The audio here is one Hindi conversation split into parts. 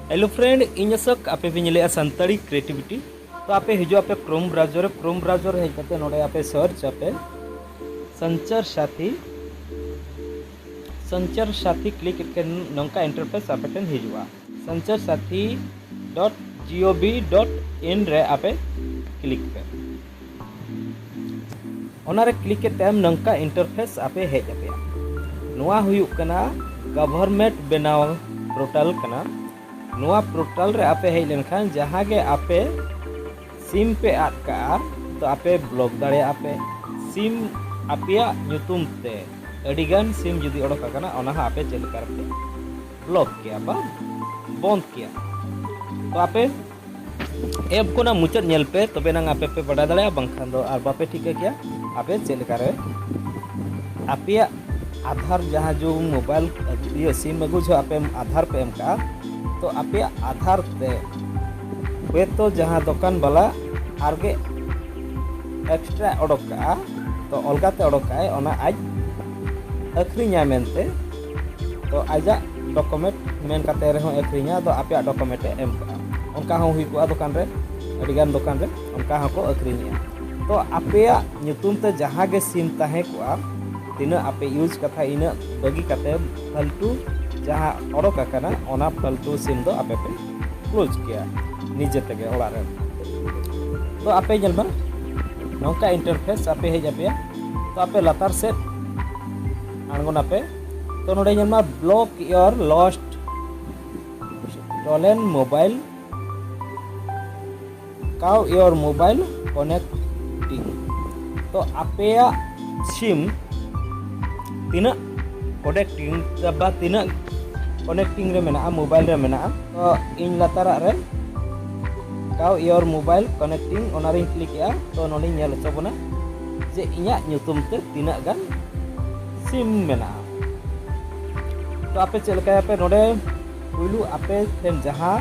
हेलो फ्रेंड इन असक आपे भी नेले संताड़ी क्रिएटिविटी तो आपे हिजो आपे क्रोम ब्राउजर हेज करते नोडे आपे सर्च आपे संचार साथी क्लिक के नंका इंटरफेस आपे ठन हिजुआ संचार साथी .gov.in रे आपे क्लिक पे ओनारे क्लिक के तम नंका इंटरफेस आपे हेज आपे नोआ हुयुक कना गवर्नमेंट बनाव पोर्टल कना नोआ पोर्टल रे आपे हेज लेनखान जहाँ गे आपे सिम पे आद का तो आपे ब्लॉक दाड़े आपे सिम आपिया ᱧᱩᱛᱩᱢ ते अडिगान सिम जुदी ओडोक आकना ओना आपे चेक करके ब्लॉक किया बा बंद किया तो आपे एप को ना मुचाद नेल पे तबे ना आपे पे बड़ा दाड़े बंखान दो आर बापे ठीक किया आपे चेक करे आपिया आधार जहाँ जो मोबाइल ये सिम अगु जो आपे आधार पे एम का तो आपे आधार ते वे तो जहाँ दुकान वाला आरगे एक्स्ट्रा ओडोक का तो अलगाते ओडोकाय ओना आज अखरिया मेनते तो आजा डॉक्यूमेंट मेन काते रहो अखरिया तो आपे डॉक्यूमेंट एम का उनका हो हुई को दुकान रे अडिगान दुकान रे उनका हको अखरिया तो आपे ᱧᱩᱛᱩᱢ ते जहाँ गे सिम ताहे को तीना आपे यूज कथा इना बगी काते फालतू जहाँ ओडोक आकना ओना फालतू सिम दो आपे पे क्लोज किया निजे तगे ओड़ा रे तो आपे जलबा नौका इंटरफेस आपे हेज आपे तो आपे लातार से आंगोना पे तो नोडे जलमा block your lost stolen mobile काउ योर मोबाइल कनेक्टिंग तो आपे सिम तीना कनेक्टिंग तबा तीना कनेक्टिंग रे मेना मोबाइल रे मेना तो इन लातारा रे काउ योर मोबाइल कनेक्टिंग ओनारिंग क्लिक या तो नोडी नेल चबना जे इया ᱧᱩᱛᱩᱢ ते तीना गान सिम मेना तो आपे चलका आपे नोडे पुलू आपे ठेन जहां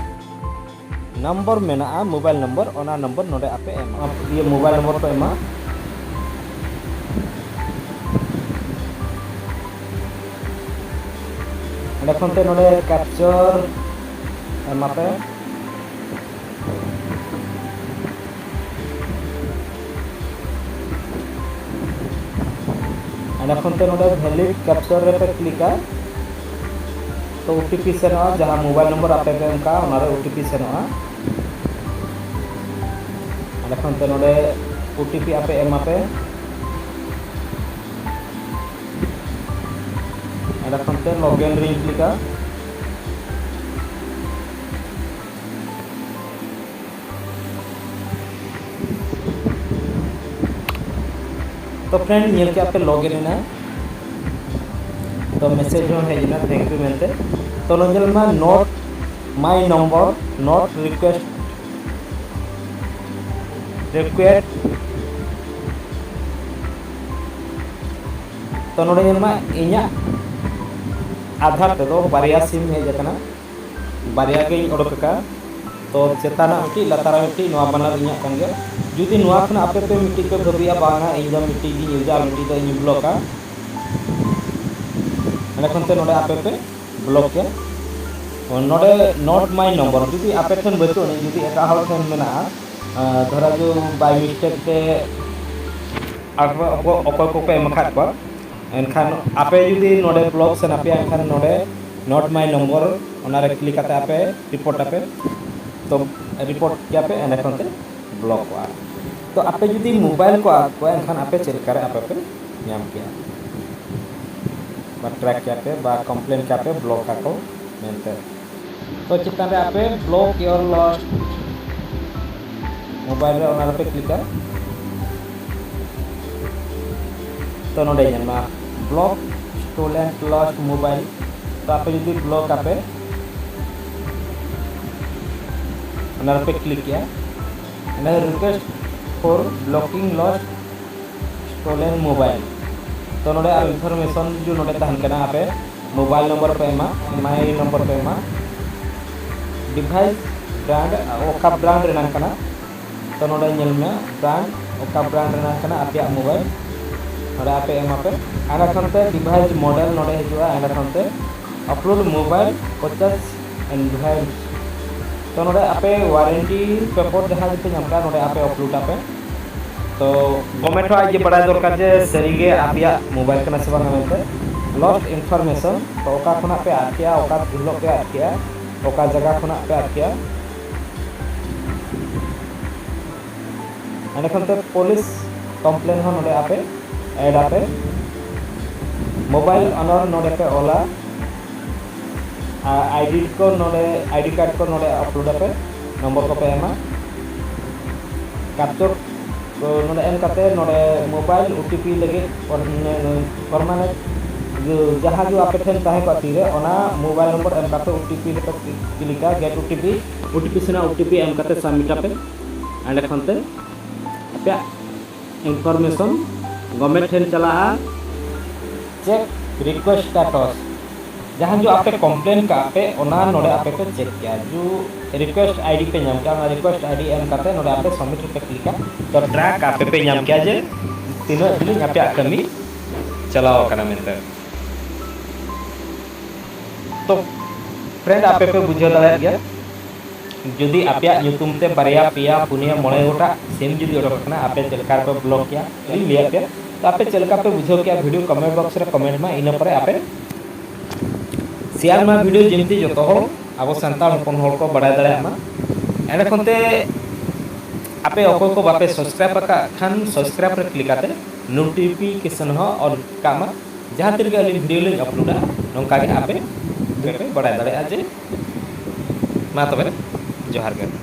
नंबर मेना मोबाइल नंबर ओना नंबर नोडे आपे एमा ये मोबाइल नंबर पे एमा अंडे खनते नोडे कैप्चर एमा पे खनते नोडे वैलिड कैप्चर रे पे क्लिक तो ओटीपी सेना जहाँ मोबाइल नंबर आपे पे उनका ओनारे ओटीपी सेना खनते नोडे ओटीपी आपे एमा पे खनते लॉगिन रे क्लिक तो फ्रेंड नियल के आपे लॉगिन है तो मैसेज हो है ना थैंक यू मेनते तो नंजल मा not my number not request तो नोडे मा इया आधार ते दो बारिया सिम है जतना बारिया के ओडक का तो चेताना मिट्टी लतारा मिट्टी नोआ बना इया कान गया जुदी नोआ खना आपे पे मिट्टी को भबिया बांगा इजा मिट्टी गी यूजर मिट्टी तो इन ब्लॉक अने खनते नोडे आपे पे ब्लॉक के नोडे नॉट माय नंबर जुदी आपे ठन बचो ने जुदी एटा हल ठन मेना धरा जो बाय मिस्टेक ते अको को पे मखात को एनखान आपे जुदी नोडे ब्लॉक से आपे एनखान नोडे नॉट माय नंबर ओना रे क्लिक करते आपे रिपोर्ट आपे तो रिपोर्ट क्या पे एने खनते ब्लॉक हुआ तो आपे जुदी मोबाइल को एनखान आपे चेक करे आपे पे नाम किया बा ट्रैक क्या पे बा कंप्लेन क्या पे ब्लॉक का को मेनते तो चितान रे आपे ब्लॉक योर लॉस्ट मोबाइल रे ओना पे क्लिक कर तो नोडे जनमा ब्लॉक स्टोलन लॉस्ट मोबाइल तो आपे जुदी ब्लॉक आपे ओना पे क्लिक किया and request for blocking lost stolen mobile तो नोडे इन्फॉर्मेशन जो नोडे तहन कना आपे मोबाइल नंबर पे एमा माय नंबर पे एमा डिवाइस ब्रांड ओका ब्रांड रेना कना तो नोडे नेल में ब्रांड ओका ब्रांड रेना कना आपे मोबाइल नोडे आपे एमा पे आना खनते डिवाइस मॉडल नोडे हिजुआ आना खनते अपलोड मोबाइल 50 एंड डिवाइस तो नोडे आपे वारंटी पेपर जहाँ पे नाम का नोडे आपे अपलोड आपे तो गवर्नमेंट आज ये बड़ा दरकार जे सरीगे आपिया मोबाइल कना से बांगा लॉस्ट इनफॉरमेशन तो ओका खुना पे आकिया ओका दिलो पे आकिया ओका जगह खुना पे आकिया एंड खनते पुलिस कंप्लेन हो नोडे आपे ऐड आपे मोबाइल अनर नोडे पे ओला आईडी कार्ड को नोडे अपलोड आपे नंबर को पे एमा कैप्चर नोडे एम करते नोडे मोबाइल ओटीपी लगे परमानेंट जहाँ जो आपे ठेन ताहे को तीरे ओना मोबाइल नंबर एम करते ओटीपी लेके क्लिका गेट ओटीपी सेना ओटीपी एम करते सबमिट आपे एंड खनते आपे इंफॉर्मेशन गवर्नमेंट ठेन चला चेक रिक्वेस्ट स्टेटस जहाँ जो आपे कंप्लेन का आपे ओना नोडे आपे पे चेक किया जो रिक्वेस्ट आईडी पे नाम क्या रिक्वेस्ट आईडी एम करते नोडे आपे सबमिट पे क्लिक तो ट्रैक आपे पे नाम क्या जे तीनों दिन आपे कमी चलाओ करना मिलता है तो फ्रेंड आपे पे बुझे दाड़ा गया जदि आपे ᱧᱩᱛᱩᱢ ते बारिया पिया पुनिया मोड़े गोटा सेम जदि ओडक कना आपे चलकार पे ब्लॉक किया लिया पे तो आपे चलका पे बुझो क्या वीडियो कमेंट बॉक्स रे कमेंट में इन पर आपे शेयर मा वीडियो जेमती जतो हो अब संताल हपन हर को बड़ा दाड़ा मा एने खनते आपे अको को बापे सब्सक्राइब का खान सब्सक्राइब पर क्लिक आते नोटिफिकेशन हो और कामा जहां तिरगे वीडियो ले अपलोड नोंका के आपे बड़ा दाड़ा जे मा तबे जोहार गे।